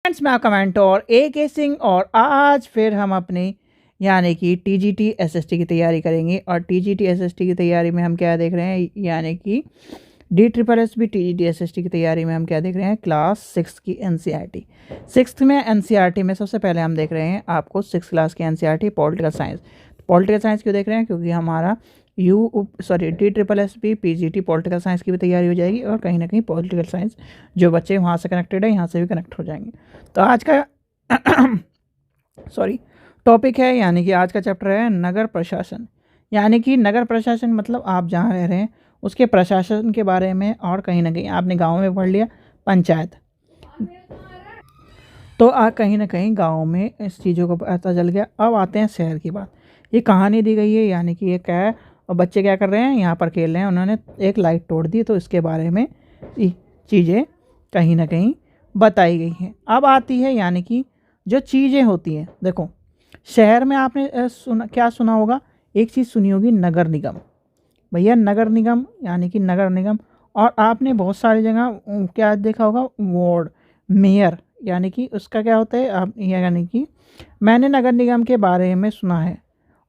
Friends, मैं आपका mentor AK Singh और आज फिर हम अपनी यानी कि TGT SST की तैयारी करेंगे। और TGT SST की तैयारी में हम क्या देख रहे हैं, यानी कि DSSS TGT SST की तैयारी में हम क्या देख रहे हैं, क्लास 6 की NCERT। 6th में NCERT में सबसे पहले हम देख रहे हैं आपको 6th क्लास की NCERT political science. Political science क्यों देख रहे हैं, क्योंकि हमारा DSSS PGT पॉलिटिकल साइंस की भी तैयारी हो जाएगी और कहीं ना कहीं पॉलिटिकल साइंस जो बच्चे वहाँ से कनेक्टेड है यहाँ से भी कनेक्ट हो जाएंगे। तो आज का टॉपिक है, यानी कि आज का चैप्टर है नगर प्रशासन। यानी कि नगर प्रशासन मतलब आप जहाँ रह रहे हैं उसके प्रशासन के बारे में। और कहीं ना कहीं आपने गांव में पढ़ लिया पंचायत, तो कहीं ना कहीं गांव में इस चीज़ों को पता चल गया। अब आते हैं शहर की बात। ये कहानी दी गई है, यानी कि ये क्या है और बच्चे क्या कर रहे हैं, यहाँ पर खेल रहे हैं, उन्होंने एक लाइट तोड़ दी, तो इसके बारे में चीज़ें कहीं ना कहीं बताई गई हैं। अब आती है यानी कि जो चीज़ें होती हैं। देखो, शहर में आपने क्या सुना होगा, एक चीज़ सुनी होगी, नगर निगम। भैया नगर निगम यानी कि नगर निगम। और आपने बहुत सारी जगह क्या देखा होगा, वार्ड, मेयर, यानी कि उसका क्या होता है आप, यानी कि मैंने नगर निगम के बारे में सुना है।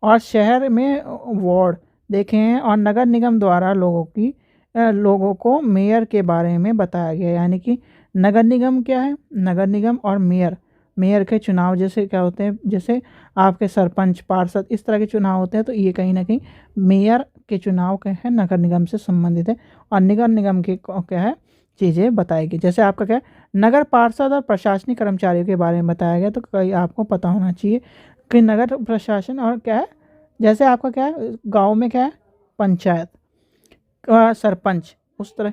और शहर में वार्ड देखे हैं। और नगर निगम द्वारा लोगों को मेयर के बारे में बताया गया। यानी कि नगर निगम क्या है, नगर निगम और मेयर के चुनाव जैसे क्या होते हैं, जैसे आपके सरपंच, पार्षद, इस तरह के चुनाव होते हैं। तो ये कहीं ना कहीं मेयर के चुनाव क्या है, नगर निगम से संबंधित है। और नगर निगम के क्या है, चीज़ें बताएगी। जैसे आपका क्या है, नगर पार्षद और प्रशासनिक कर्मचारियों के बारे में बताया गया। तो कई आपको पता होना चाहिए कि नगर प्रशासन और क्या है, जैसे आपका क्या है, गांव में क्या है, पंचायत, सरपंच, उस तरह।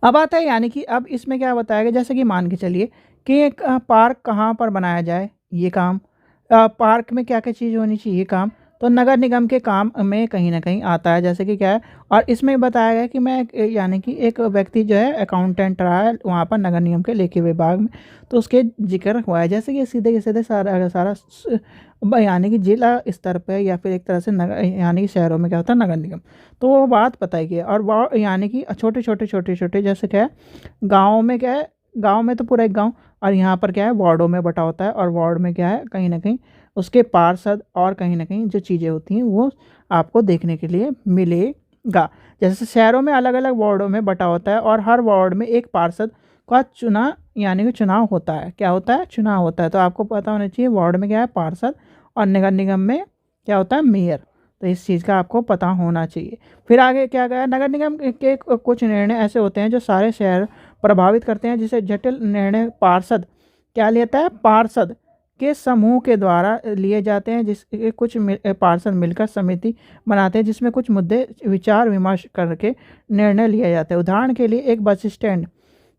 अब आता है यानी कि अब इसमें क्या बताया गया, जैसे कि मान के चलिए कि एक पार्क कहाँ पर बनाया जाए, ये काम। पार्क में क्या क्या चीज़ होनी चाहिए, ये काम तो नगर निगम के काम में कहीं ना कहीं आता है। जैसे कि क्या है, और इसमें बताया गया कि यानी कि एक व्यक्ति जो है अकाउंटेंट रहा है वहाँ पर नगर निगम के लेखी विभाग में, तो उसके जिक्र हुआ है। जैसे कि सीधे के सीधे सारा सारा यानी कि जिला स्तर पे या फिर एक तरह से नगर, यानी कि शहरों में क्या होता है, नगर निगम। तो वो बात बताई गई। और वो यानी कि छोटे छोटे जैसे क्या है, गाँव में क्या है, गाँव में तो पूरा एक गाँव, और यहाँ पर क्या है, वार्डों में बटा होता है। और वार्ड में क्या है, कहीं ना कहीं उसके पार्षद और कहीं ना कहीं जो चीज़ें होती हैं वो आपको देखने के लिए मिलेगा। जैसे शहरों में अलग अलग वार्डों में बटा होता है और हर वार्ड में एक पार्षद का यानी कि चुनाव होता है। क्या होता है, चुनाव होता है। तो आपको पता होना चाहिए वार्ड में क्या है, पार्षद, और नगर निगम में क्या होता है, मेयर। तो इस चीज़ का आपको पता होना चाहिए। फिर आगे क्या गया, नगर निगम के कुछ निर्णय ऐसे होते हैं जो सारे शहर प्रभावित करते हैं। जिसे जटिल निर्णय पार्षद क्या लेता है, पार्षद के समूह के द्वारा लिए जाते हैं। जिसके कुछ पार्षद मिलकर समिति बनाते हैं जिसमें कुछ मुद्दे विचार विमर्श करके निर्णय लिया जाता है। उदाहरण के लिए एक बस स्टैंड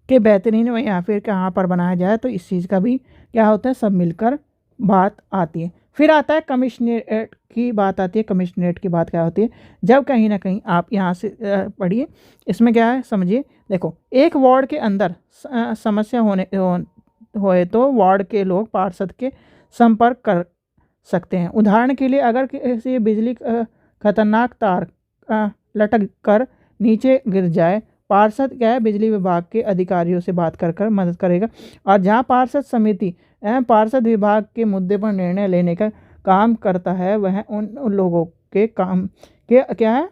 के बेहतरीन में या फिर कहाँ पर बनाया जाए, तो इस चीज़ का भी क्या होता है, सब मिलकर बात आती है। फिर आता है कमिश्नरेट की बात आती है। कमिश्नरेट की बात क्या होती है, जब कहीं ना कहीं आप यहाँ से पढ़िए, इसमें क्या है समझिए। देखो, एक वार्ड के अंदर समस्या होए तो वार्ड के लोग पार्षद के संपर्क कर सकते हैं। उदाहरण के लिए अगर किसी बिजली खतरनाक तार लटक कर नीचे गिर जाए, पार्षद क्या है, बिजली विभाग के अधिकारियों से बात कर मदद करेगा। और जहाँ पार्षद समिति पार्षद विभाग के मुद्दे पर निर्णय लेने का काम करता है, वह उन लोगों के काम के क्या है,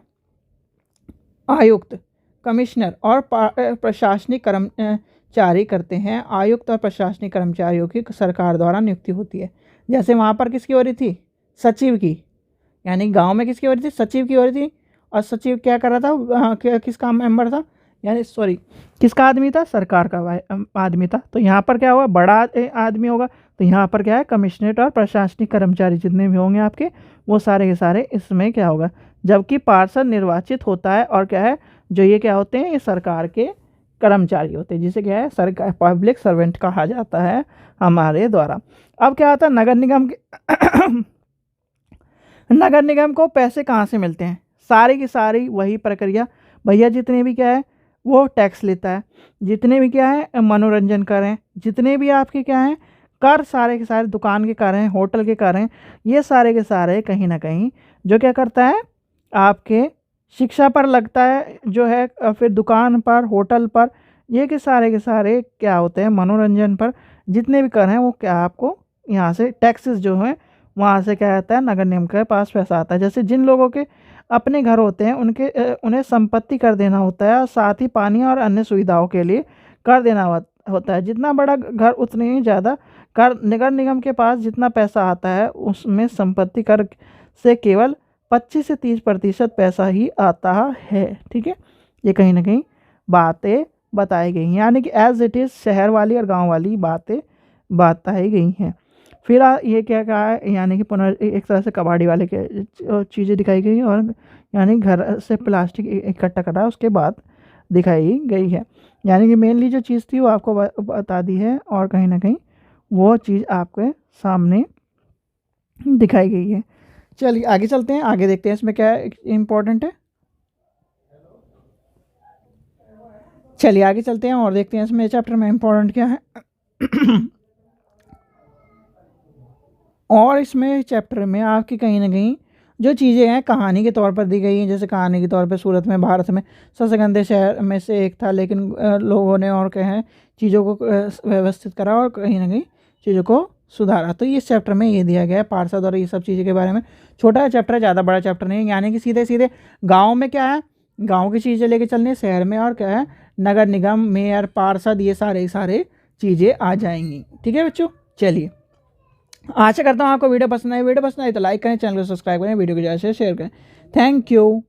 आयुक्त, कमिश्नर और प्रशासनिक कर्मचारी करते हैं। आयुक्त और प्रशासनिक कर्मचारियों की सरकार द्वारा नियुक्ति होती है। जैसे वहाँ पर किसकी हो रही थी, सचिव की, यानी गांव में किसकी हो रही थी, सचिव की हो रही थी। और सचिव क्या कर रहा था, किसका मेंबर था, यानी किसका आदमी था, सरकार का आदमी था। तो यहाँ पर क्या होगा, बड़ा आदमी होगा। तो यहाँ पर क्या है, कमिश्नरेट और प्रशासनिक कर्मचारी जितने भी होंगे आपके, वो सारे के सारे इसमें क्या होगा। जबकि पार्षद निर्वाचित होता है और क्या है, जो ये क्या होते हैं, ये सरकार के कर्मचारी होते हैं, जिसे क्या है, सरकार पब्लिक सर्वेंट कहा जाता है हमारे द्वारा। अब क्या होता है, नगर निगम के नगर निगम को पैसे कहाँ से मिलते हैं, सारी की सारी वही प्रक्रिया। भैया जितने भी क्या है वो टैक्स लेता है, जितने भी क्या है मनोरंजन कर हैं, जितने भी आपके क्या हैं कर, सारे के सारे दुकान के कर हैं, होटल के कर हैं, ये सारे के सारे कहीं ना कहीं जो क्या करता है, आपके शिक्षा पर लगता है जो है, फिर दुकान पर, होटल पर, ये के सारे क्या होते हैं, मनोरंजन पर जितने भी कर हैं वो क्या आपको यहाँ से टैक्सेस जो हैं वहाँ से क्या आता है, नगर निगम के पास पैसा आता है। जैसे जिन लोगों के अपने घर होते हैं उन्हें संपत्ति कर देना होता है, और साथ ही पानी और अन्य सुविधाओं के लिए कर देना होता है। जितना बड़ा घर उतने ही ज़्यादा कर। नगर निगम के पास जितना पैसा आता है उसमें संपत्ति कर से केवल 25 से 30% पैसा ही आता है। ठीक है, ये कहीं ना कहीं बातें बताई गई हैं, यानी कि एज इट इज़ शहर वाली और गांव वाली बातें बताई गई हैं। फिर ये क्या कहा है, यानी कि एक तरह से कबाड़ी वाले के चीज़ें दिखाई गई, और यानी घर से प्लास्टिक इकट्ठा करा उसके बाद दिखाई गई है। यानी कि मेनली जो चीज़ थी वो आपको बता दी है, और कहीं ना कहीं वो चीज़ आपके सामने दिखाई गई है। चलिए आगे चलते हैं, आगे देखते हैं इसमें क्या इम्पोर्टेंट है। चलिए आगे चलते हैं और देखते हैं इसमें चैप्टर में इम्पोर्टेंट क्या है। और इसमें चैप्टर में आपकी कहीं ना कहीं जो चीज़ें हैं कहानी के तौर पर दी गई हैं। जैसे कहानी के तौर पर सूरत में भारत में सबसे गंदे शहर में से एक था, लेकिन लोगों ने और कहें चीज़ों को व्यवस्थित करा और कहीं ना कहीं चीज़ों को सुधारा। तो इस चैप्टर में ये दिया गया है पार्षद और ये सब चीज़ों के बारे में। छोटा चैप्टर है, ज़्यादा बड़ा चैप्टर नहीं है। यानी कि सीधे सीधे गाँव में क्या है, गाँव की चीज़ें लेके चलनी है, शहर में और क्या है, नगर निगम, मेयर, पार्षद, ये सारे चीज़ें आ जाएंगी। ठीक है बच्चों, चलिए आशा करता हूँ आपको वीडियो पसंद आई। वीडियो पसंद आई तो लाइक करें, चैनल को सब्सक्राइब करें, वीडियो को ज़्यादा से शेयर करें। Thank you.